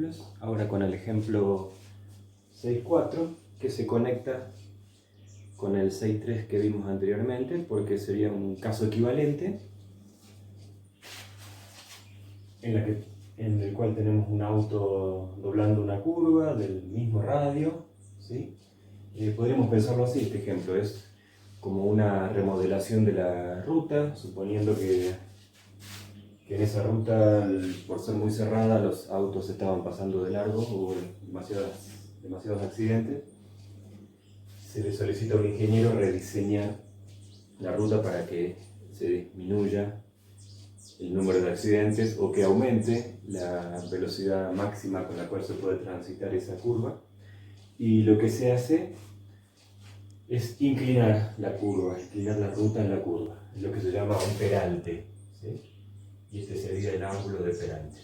ejemplos. Ahora con el ejemplo 6.4, que se conecta con el 6.3 que vimos anteriormente, porque sería un caso equivalente en el cual tenemos un auto doblando una curva del mismo radio, ¿sí? Podríamos pensarlo así, este ejemplo es como una remodelación de la ruta, suponiendo que en esa ruta, por ser muy cerrada, los autos estaban pasando de largo, hubo demasiados accidentes. Se le solicita a un ingeniero rediseñar la ruta para que se disminuya el número de accidentes o que aumente la velocidad máxima con la cual se puede transitar esa curva. Y lo que se hace es inclinar la curva, inclinar la ruta en la curva. Es lo que se llama un peralte, ¿sí? Y este sería el ángulo de peralte.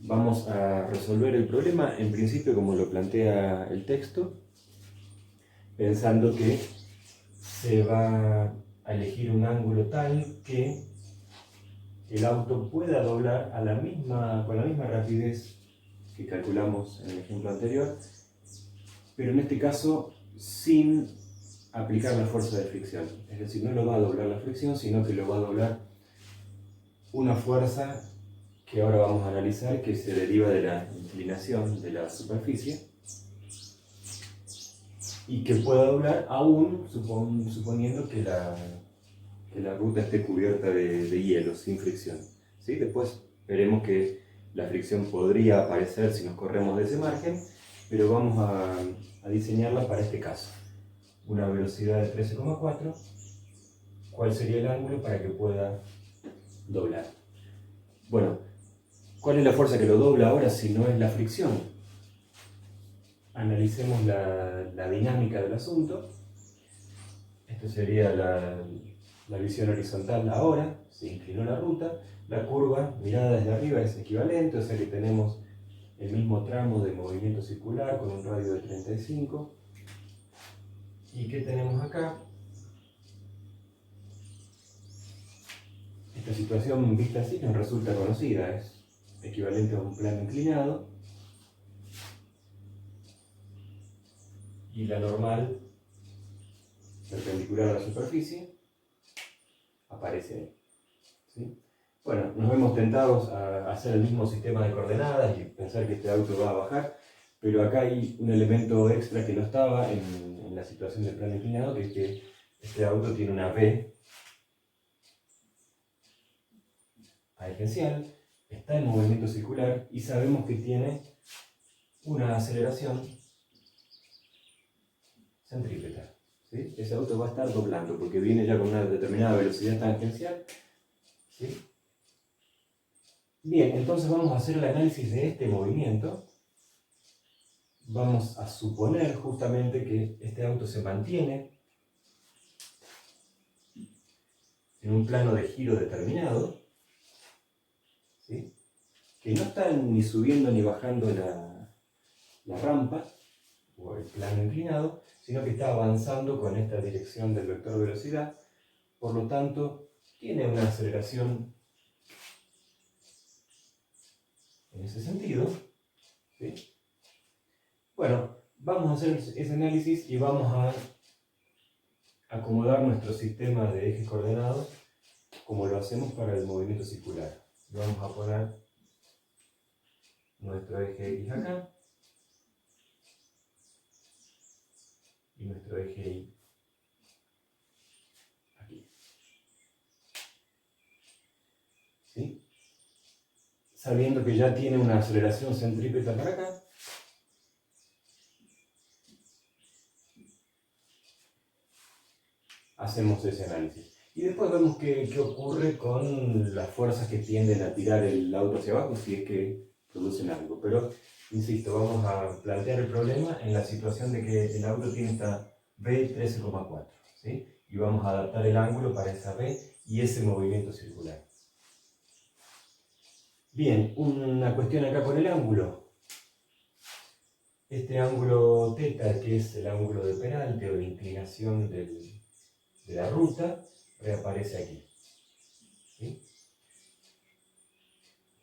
Vamos a resolver el problema, en principio como lo plantea el texto, pensando que se va a elegir un ángulo tal que el auto pueda doblar con la misma rapidez que calculamos en el ejemplo anterior, pero en este caso sin aplicar la fuerza de fricción. Es decir, no lo va a doblar la fricción, sino que lo va a doblar una fuerza que ahora vamos a analizar, que se deriva de la inclinación de la superficie y que pueda doblar aún suponiendo que la ruta esté cubierta de hielo, sin fricción, ¿sí? Después veremos que la fricción podría aparecer si nos corremos de ese margen, pero vamos a diseñarla para este caso. Una velocidad de 13,4, ¿cuál sería el ángulo para que pueda doblar? Bueno, ¿cuál es la fuerza que lo dobla ahora si no es la fricción? Analicemos la dinámica del asunto. Esto sería la visión horizontal ahora, se inclinó la ruta, la curva mirada desde arriba es equivalente, o sea que tenemos el mismo tramo de movimiento circular con un radio de 35. ¿Y qué tenemos acá? Esta situación vista así nos resulta conocida, es equivalente a un plano inclinado y la normal perpendicular a la superficie aparece ahí, ¿sí? Bueno, nos vemos tentados a hacer el mismo sistema de coordenadas y pensar que este auto va a bajar, pero acá hay un elemento extra que no estaba en la situación del plano inclinado, que es que este auto tiene una V tangencial, está en movimiento circular y sabemos que tiene una aceleración centrípeta, ¿sí? Ese auto va a estar doblando porque viene ya con una determinada velocidad tangencial, ¿sí? Bien, entonces vamos a hacer el análisis de este movimiento. Vamos a suponer justamente que este auto se mantiene en un plano de giro determinado, ¿sí? Que no está ni subiendo ni bajando la rampa o el plano inclinado, sino que está avanzando con esta dirección del vector velocidad, por lo tanto tiene una aceleración en ese sentido, ¿sí? Bueno, vamos a hacer ese análisis y vamos a acomodar nuestro sistema de ejes coordenados como lo hacemos para el movimiento circular. Vamos a poner nuestro eje X acá y nuestro eje Y aquí, ¿sí? Sabiendo que ya tiene una aceleración centrípeta para acá, hacemos ese análisis. Y después vemos qué ocurre con las fuerzas que tienden a tirar el auto hacia abajo, si es que producen algo. Pero, insisto, vamos a plantear el problema en la situación de que el auto tiene esta V 13,4, ¿sí? Y vamos a adaptar el ángulo para esa V y ese movimiento circular. Bien, una cuestión acá con el ángulo. Este ángulo θ, que es el ángulo de peralte o de inclinación de la ruta, reaparece aquí, ¿sí?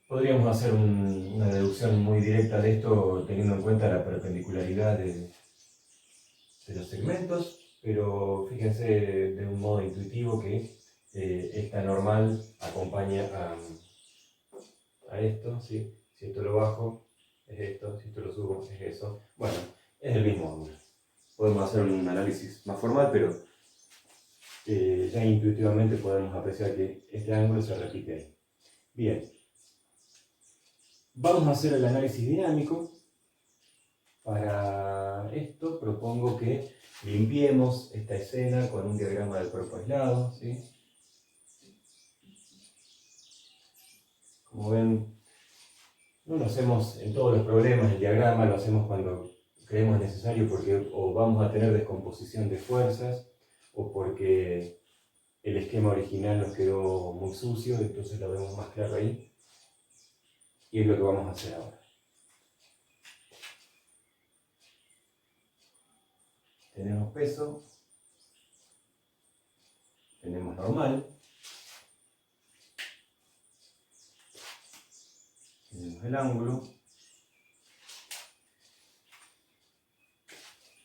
Podríamos hacer una deducción muy directa de esto teniendo en cuenta la perpendicularidad de los segmentos, pero fíjense de un modo intuitivo que esta normal acompaña a esto, ¿sí? Si esto lo bajo es esto, si esto lo subo es eso. Bueno, es el mismo ángulo. Podemos hacer un análisis más formal, pero ya intuitivamente podemos apreciar que este ángulo se repite ahí. Bien, vamos a hacer el análisis dinámico. Para esto propongo que limpiemos esta escena con un diagrama del cuerpo aislado, ¿sí? Como ven, no lo hacemos en todos los problemas, el diagrama lo hacemos cuando creemos necesario porque o vamos a tener descomposición de fuerzas o porque el esquema original nos quedó muy sucio, entonces lo vemos más claro ahí. Y es lo que vamos a hacer ahora. Tenemos peso, tenemos normal, tenemos el ángulo,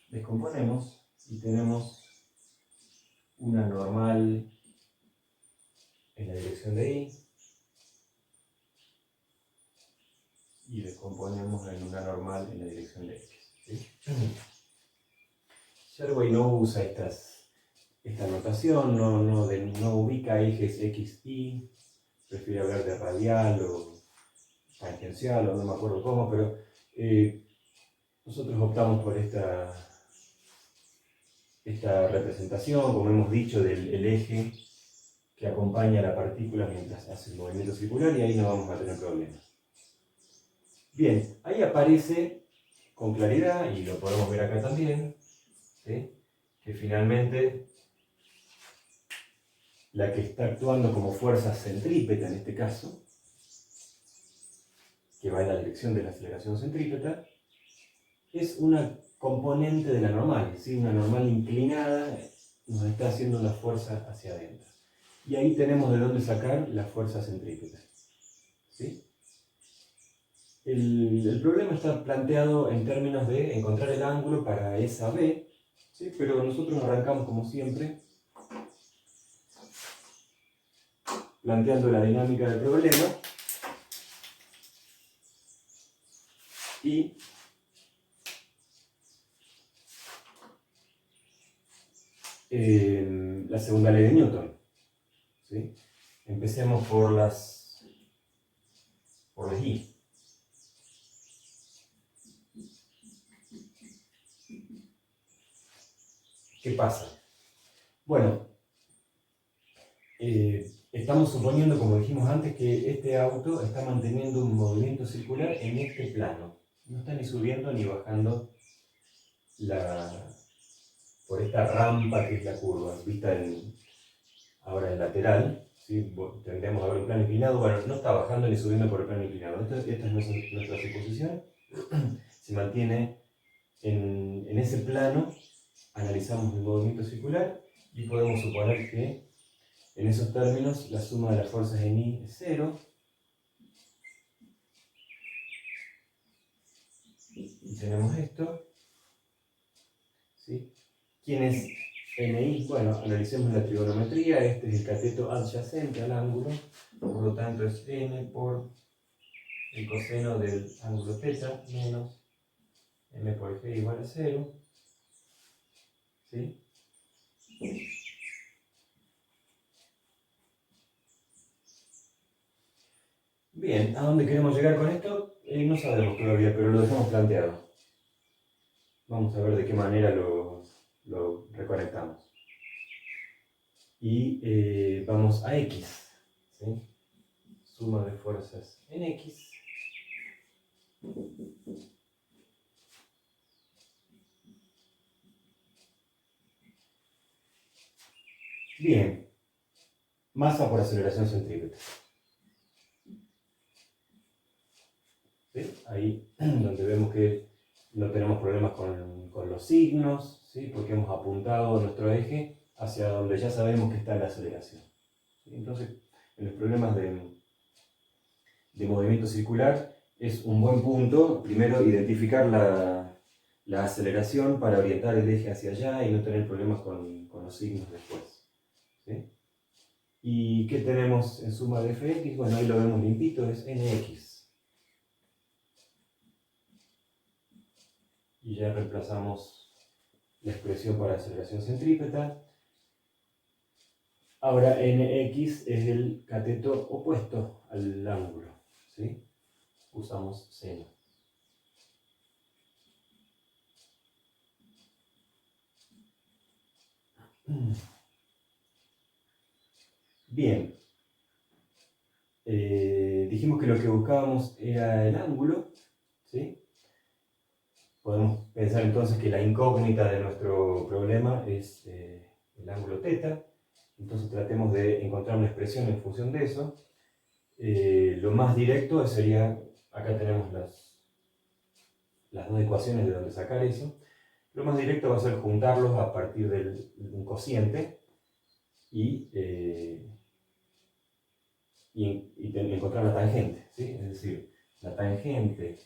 descomponemos y tenemos una normal en la dirección de Y y descomponemos en una normal en la dirección de X, ¿sí? Sherway no usa esta notación, no ubica ejes X, Y, prefiere hablar de radial o tangencial o no me acuerdo cómo, pero nosotros optamos por esta representación, como hemos dicho, del eje que acompaña a la partícula mientras hace el movimiento circular y ahí no vamos a tener problemas. Bien, ahí aparece con claridad, y lo podemos ver acá también, ¿sí? Que finalmente la que está actuando como fuerza centrípeta en este caso, que va en la dirección de la aceleración centrípeta, es una componente de la normal, ¿sí? Una normal inclinada nos está haciendo la fuerza hacia adentro. Y ahí tenemos de dónde sacar la fuerza centrípeta, ¿sí? El problema está planteado en términos de encontrar el ángulo para esa B, ¿sí? Pero nosotros arrancamos como siempre planteando la dinámica del problema y la segunda ley de Newton, ¿sí? Empecemos por las I. ¿Qué pasa? Bueno, estamos suponiendo, como dijimos antes, que este auto está manteniendo un movimiento circular en este plano. No está ni subiendo ni bajando por esta rampa que es la curva, vista ahora en lateral, ¿sí? Tendríamos a ver un plano inclinado. Bueno, no está bajando ni subiendo por el plano inclinado. Esta es nuestra suposición. Se mantiene en ese plano. Analizamos el movimiento circular y podemos suponer que en esos términos la suma de las fuerzas en I es 0. Y tenemos esto, ¿sí? ¿Quién es NI? Bueno, analicemos la trigonometría. Este es el cateto adyacente al ángulo, por lo tanto es N por el coseno del ángulo θ menos M por G igual a 0. ¿Sí? Bien, ¿a dónde queremos llegar con esto? No sabemos todavía, pero lo dejamos planteado. Vamos a ver de qué manera lo reconectamos. Y vamos a X, ¿sí? Suma de fuerzas en X. Bien, masa por aceleración centrípeta. ¿Sí? Ahí donde vemos que no tenemos problemas con los signos, ¿sí? Porque hemos apuntado nuestro eje hacia donde ya sabemos que está la aceleración. ¿Sí? Entonces, en los problemas de movimiento circular, es un buen punto, primero, identificar la aceleración para orientar el eje hacia allá y no tener problemas con los signos después. ¿Sí? ¿Y qué tenemos en suma de fx? Bueno, ahí lo vemos limpito, es nx. Y ya reemplazamos la expresión para aceleración centrípeta. Ahora nx es el cateto opuesto al ángulo, ¿sí? Usamos seno. Bien, dijimos que lo que buscábamos era el ángulo, ¿sí? Podemos pensar entonces que la incógnita de nuestro problema es el ángulo θ. Entonces tratemos de encontrar una expresión en función de eso. Lo más directo sería, acá tenemos las dos ecuaciones de donde sacar eso. Lo más directo va a ser juntarlos a partir de un cociente y encontrar la tangente, ¿sí? Es decir, la tangente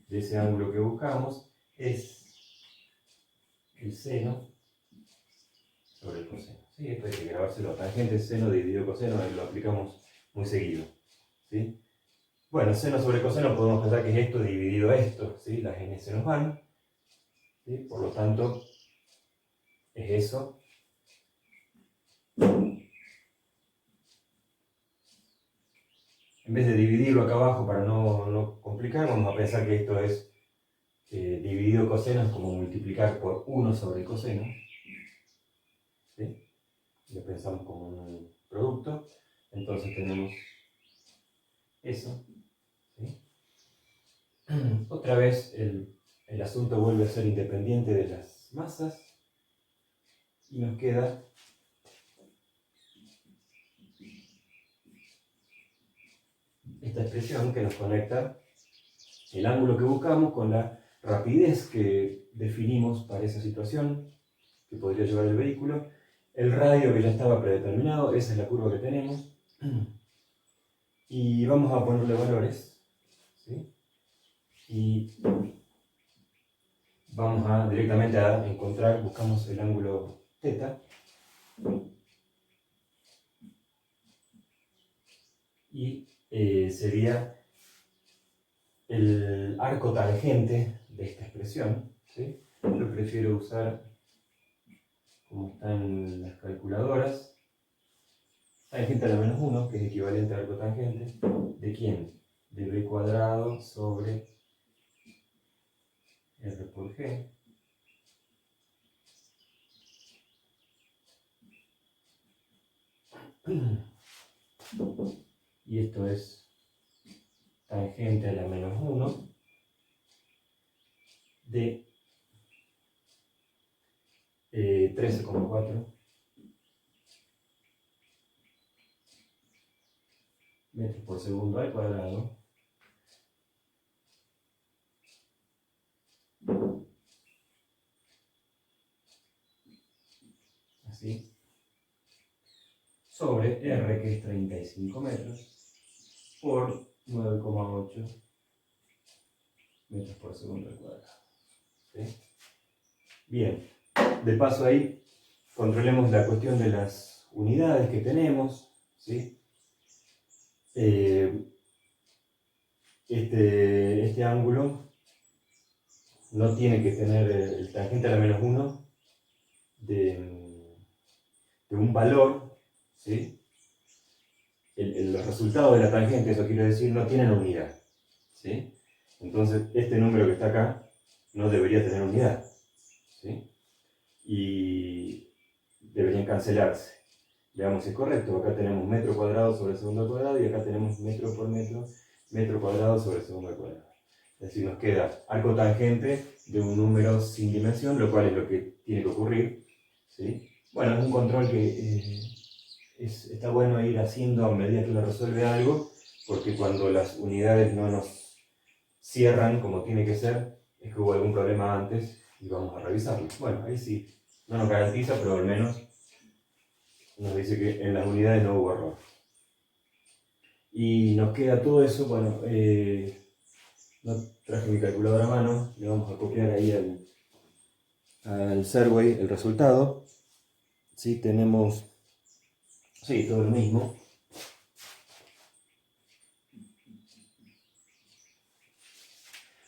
de ese ángulo que buscamos es el seno sobre el coseno. ¿Sí? Esto hay que grabárselo. Tangente seno dividido coseno, lo aplicamos muy seguido. ¿Sí? Bueno, seno sobre coseno podemos pensar que es esto dividido a esto. ¿Sí? Las n se nos van. ¿Sí? Por lo tanto, es eso. En vez de dividirlo acá abajo para no complicar, vamos a pensar que esto es dividido coseno, es como multiplicar por 1 sobre el coseno. ¿Sí? Lo pensamos como un producto. Entonces tenemos eso. ¿Sí? Otra vez el asunto vuelve a ser independiente de las masas y nos queda esta expresión que nos conecta el ángulo que buscamos con la rapidez que definimos para esa situación que podría llevar el vehículo, el radio que ya estaba predeterminado, esa es la curva que tenemos, y vamos a ponerle valores, ¿sí? Y vamos directamente a encontrar, buscamos el ángulo θ, y sería el arco tangente de esta expresión, ¿sí? Yo prefiero usar, como están las calculadoras, tangente a la menos 1, que es equivalente a arco tangente, ¿de quién? De b cuadrado sobre r por g. Y esto es tangente a la menos 1 de 13,4 metros por segundo al cuadrado así sobre R, que es 35 metros, por 9,8 metros por segundo al cuadrado. ¿Sí? Bien, de paso ahí controlemos la cuestión de las unidades que tenemos, ¿sí? Este ángulo no tiene que tener el tangente a la menos 1 de un valor, ¿sí? Los resultados de la tangente, eso quiero decir, no tienen unidad, ¿sí? Entonces, este número que está acá no debería tener unidad, ¿sí? Y deberían cancelarse. Veamos si es correcto. Acá tenemos metro cuadrado sobre segundo al cuadrado y acá tenemos metro por metro, metro cuadrado sobre segundo al cuadrado. Es decir, nos queda arco tangente de un número sin dimensión, lo cual es lo que tiene que ocurrir, ¿sí? Bueno, es un control que está bueno ir haciendo a medida que uno resuelve algo, porque cuando las unidades no nos cierran como tiene que ser, es que hubo algún problema antes y vamos a revisarlo. Bueno, ahí sí, no nos garantiza, pero al menos nos dice que en las unidades no hubo error. Y nos queda todo eso, bueno, no traje mi calculadora a mano, le vamos a copiar ahí al Serway el resultado. ¿Sí? Tenemos, sí, todo lo mismo.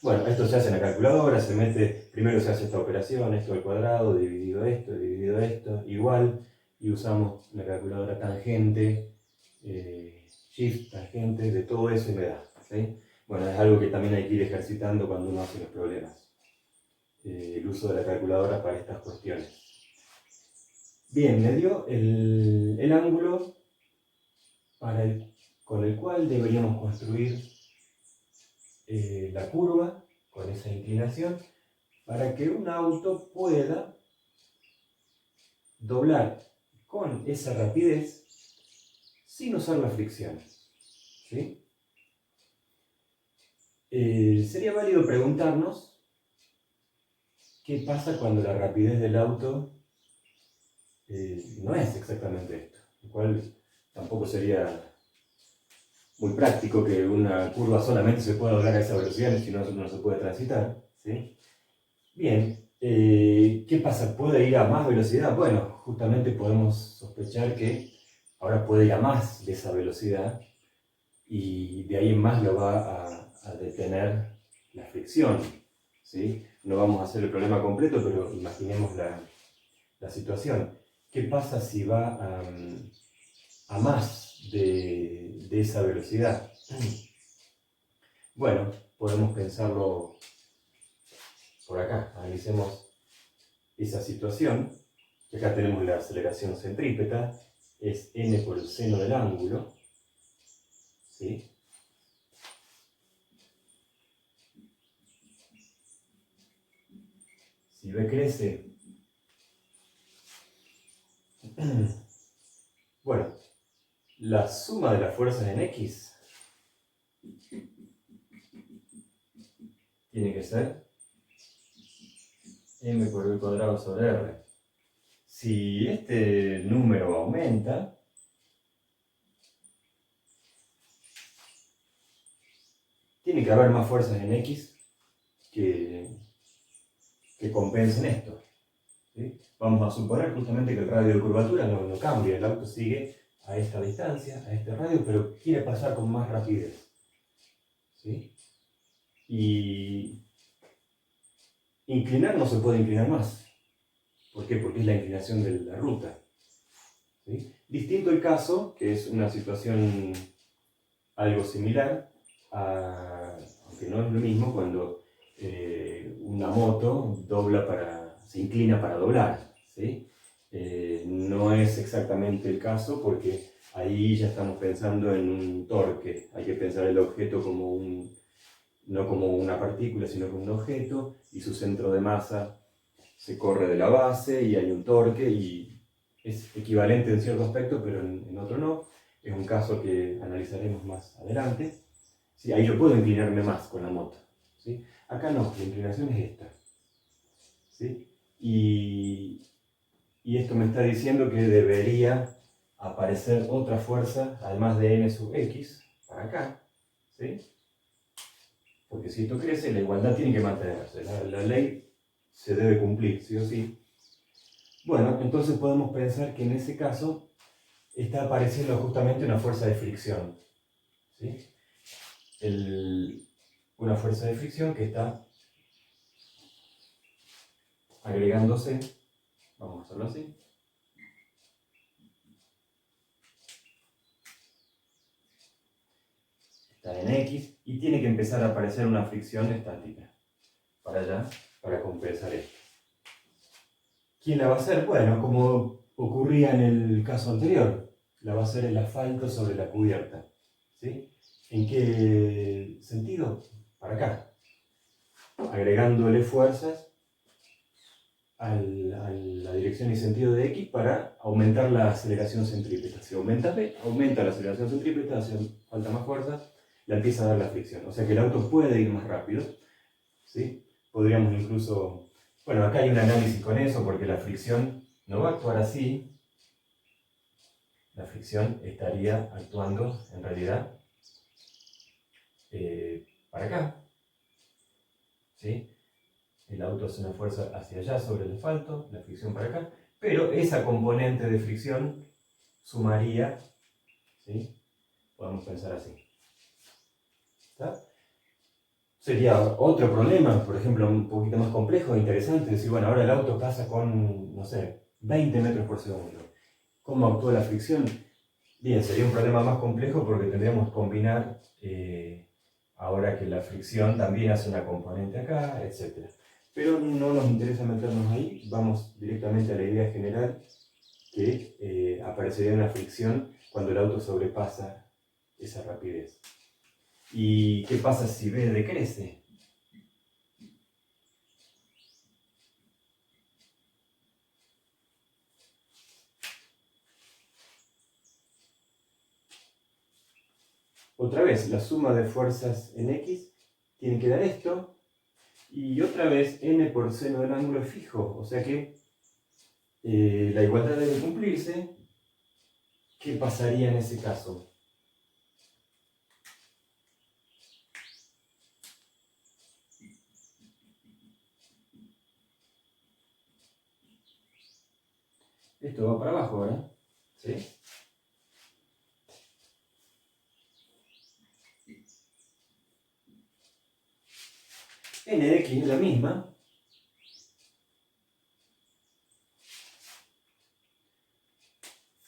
Bueno, esto se hace en la calculadora, se mete, primero se hace esta operación, esto al cuadrado, dividido esto, igual, y usamos la calculadora tangente, shift, tangente, de todo eso y me da. ¿Sí? Bueno, es algo que también hay que ir ejercitando cuando uno hace los problemas. El uso de la calculadora para estas cuestiones. Bien, me dio el ángulo con el cual deberíamos construir la curva con esa inclinación para que un auto pueda doblar con esa rapidez sin usar la fricción. ¿Sí? Sería válido preguntarnos qué pasa cuando la rapidez del auto no es exactamente esto, lo cual tampoco sería muy práctico que una curva solamente se pueda doblar a esa velocidad, si no, no se puede transitar. ¿Sí? Bien, ¿qué pasa? ¿Puede ir a más velocidad? Bueno, justamente podemos sospechar que ahora puede ir a más de esa velocidad y de ahí en más lo va a detener la fricción. ¿Sí? No vamos a hacer el problema completo, pero imaginemos la situación. ¿Qué pasa si va a más de esa velocidad? Bueno, podemos pensarlo por acá. Analicemos esa situación. Acá tenemos la aceleración centrípeta, es n por el seno del ángulo. ¿Sí? Si B crece, bueno, la suma de las fuerzas en X tiene que ser m por v cuadrado sobre r. Si este número aumenta, tiene que haber más fuerzas en X que compensen esto. ¿Sí? Vamos a suponer justamente que el radio de curvatura no cambia, el auto sigue a esta distancia, a este radio, pero quiere pasar con más rapidez. ¿Sí? Y inclinar no se puede inclinar más. ¿Por qué? Porque es la inclinación de la ruta. ¿Sí? Distinto el caso, que es una situación algo similar, aunque no es lo mismo, cuando una moto se inclina para doblar. ¿Sí? No es exactamente el caso porque ahí ya estamos pensando en un torque. Hay que pensar el objeto no como una partícula, sino como un objeto, y su centro de masa se corre de la base y hay un torque y es equivalente en cierto aspecto, pero en otro no. Es un caso que analizaremos más adelante. ¿Sí? Ahí yo puedo inclinarme más con la moto. ¿Sí? Acá no, la inclinación es esta. ¿Sí? Y esto me está diciendo que debería aparecer otra fuerza, además de n sub x, para acá. ¿Sí? Porque si esto crece, la igualdad tiene que mantenerse. La ley se debe cumplir, sí o sí. Bueno, entonces podemos pensar que en ese caso está apareciendo justamente una fuerza de fricción. ¿Sí? Una fuerza de fricción que está agregándose, vamos a hacerlo así, está en X y tiene que empezar a aparecer una fricción estática para allá, para compensar esto. ¿Quién la va a hacer? Bueno, como ocurría en el caso anterior, la va a hacer el asfalto sobre la cubierta. ¿Sí? ¿En qué sentido? Para acá, agregándole fuerzas a la dirección y sentido de X para aumentar la aceleración centrípeta. Si aumenta P, aumenta la aceleración centrípeta, hace falta más fuerza, le empieza a dar la fricción. O sea que el auto puede ir más rápido. ¿Sí? Podríamos incluso... Bueno, acá hay un análisis con eso porque la fricción no va a actuar así. La fricción estaría actuando en realidad para acá, ¿sí? El auto hace una fuerza hacia allá sobre el asfalto, la fricción para acá, pero esa componente de fricción sumaría, ¿sí? Podemos pensar así. ¿Está? Sería otro problema, por ejemplo, un poquito más complejo e interesante, decir, bueno, ahora el auto pasa con, no sé, 20 metros por segundo. ¿Cómo actúa la fricción? Bien, sería un problema más complejo porque tendríamos que combinar, ahora que la fricción también hace una componente acá, etc. Pero no nos interesa meternos ahí, vamos directamente a la idea general que aparecería una fricción cuando el auto sobrepasa esa rapidez. ¿Y qué pasa si B decrece? Otra vez, la suma de fuerzas en X tiene que dar esto, y otra vez n por seno del ángulo es fijo, o sea que la igualdad debe cumplirse. ¿Qué pasaría en ese caso? Esto va para abajo, ¿verdad? ¿Sí? N de X es la misma.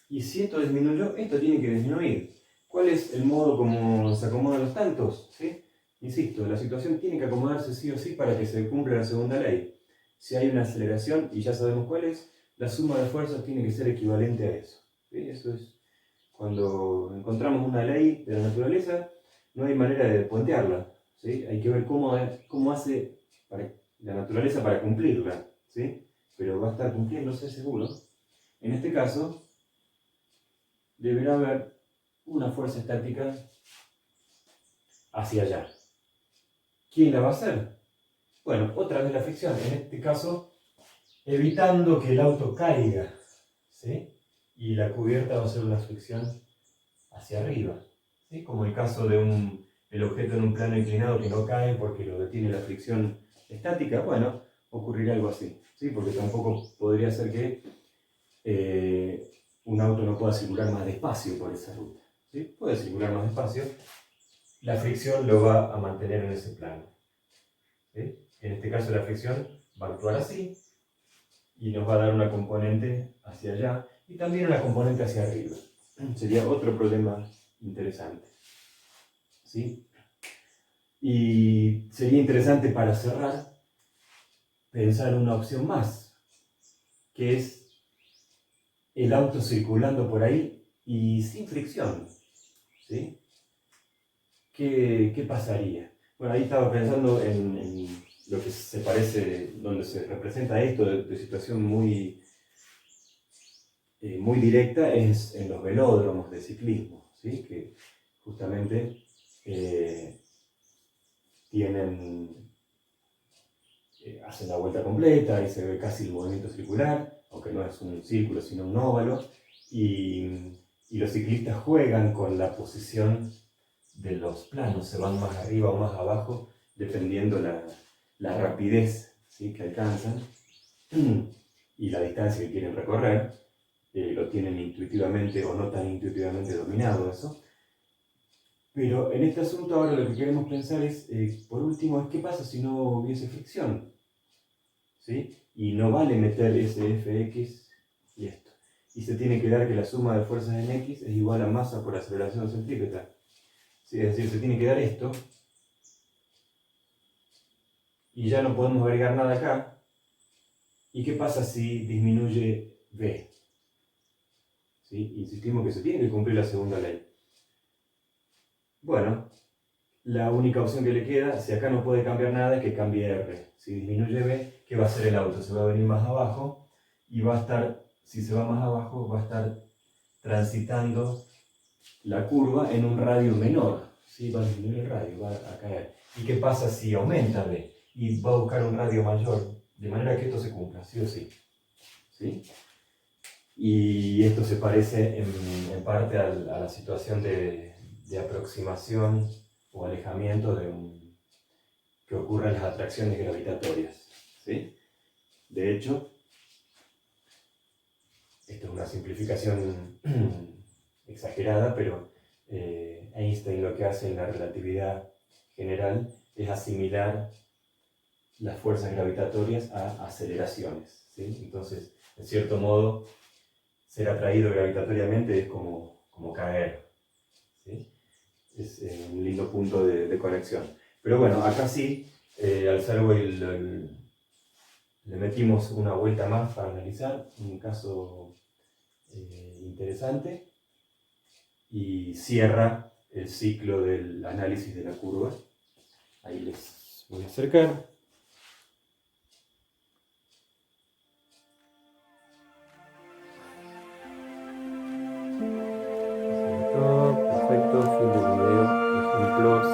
Y si esto disminuyó, esto tiene que disminuir. ¿Cuál es el modo como se acomodan los tantos? ¿Sí? Insisto, la situación tiene que acomodarse sí o sí para que se cumpla la segunda ley. Si hay una aceleración, y ya sabemos cuál es, la suma de fuerzas tiene que ser equivalente a eso. ¿Sí? Eso es cuando encontramos una ley de la naturaleza, no hay manera de puentearla. ¿Sí? Hay que ver cómo hace la naturaleza para cumplirla. ¿Sí? Pero va a estar cumpliéndose seguro. En este caso, deberá haber una fuerza estática hacia allá. ¿Quién la va a hacer? Bueno, otra vez la fricción, en este caso evitando que el auto caiga, ¿sí? Y la cubierta va a ser una fricción hacia arriba, ¿sí? Como el caso de el objeto en un plano inclinado que no cae porque lo detiene la fricción estática. Bueno, ocurrirá algo así, ¿sí? Porque tampoco podría ser que un auto no pueda circular más despacio por esa ruta, ¿sí? Puede circular más despacio, la fricción lo va a mantener en ese plano, ¿sí? En este caso la fricción va a actuar así y nos va a dar una componente hacia allá y también una componente hacia arriba. Sería otro problema interesante, ¿sí? Y sería interesante para cerrar pensar una opción más, que es el auto circulando por ahí y sin fricción, ¿sí? ¿Qué pasaría? Bueno, ahí estaba pensando en lo que se parece, donde se representa esto de situación muy, muy directa, es en los velódromos de ciclismo, ¿sí? Que justamente hacen la vuelta completa y se ve casi el movimiento circular, aunque no es un círculo sino un óvalo, y los ciclistas juegan con la posición de los planos, se van más arriba o más abajo, dependiendo la rapidez, ¿sí? Que alcanzan y la distancia que quieren recorrer. Lo tienen intuitivamente o no tan intuitivamente dominado eso. Pero en este asunto ahora lo que queremos pensar es, por último, es qué pasa si no hubiese fricción, ¿sí? Y no vale meter ese Fx y esto. Y se tiene que dar que la suma de fuerzas en X es igual a masa por aceleración centrípeta. ¿Sí? Es decir, se tiene que dar esto. Y ya no podemos agregar nada acá. ¿Y qué pasa si disminuye V? ¿Sí? Insistimos que se tiene que cumplir la segunda ley. Bueno, la única opción que le queda, si acá no puede cambiar nada, es que cambie R. Si disminuye V, ¿qué va a hacer el auto? Se va a venir más abajo y va a estar, si se va más abajo, va a estar transitando la curva en un radio menor. ¿Sí? Va a disminuir el radio, va a caer. ¿Y qué pasa si aumenta V? Y va a buscar un radio mayor, de manera que esto se cumpla, sí o sí. ¿Sí? Y esto se parece en parte a la situación de aproximación o alejamiento que ocurren las atracciones gravitatorias, ¿sí? De hecho, esto es una simplificación exagerada, pero Einstein lo que hace en la relatividad general es asimilar las fuerzas gravitatorias a aceleraciones, ¿sí? Entonces, en cierto modo, ser atraído gravitatoriamente es como caer, ¿sí? Es un lindo punto de conexión. Pero bueno, acá sí, al Servoil le metimos una vuelta más para analizar un caso interesante y cierra el ciclo del análisis de la curva. Ahí les voy a acercar. Perfecto, fin del video. Ejemplos.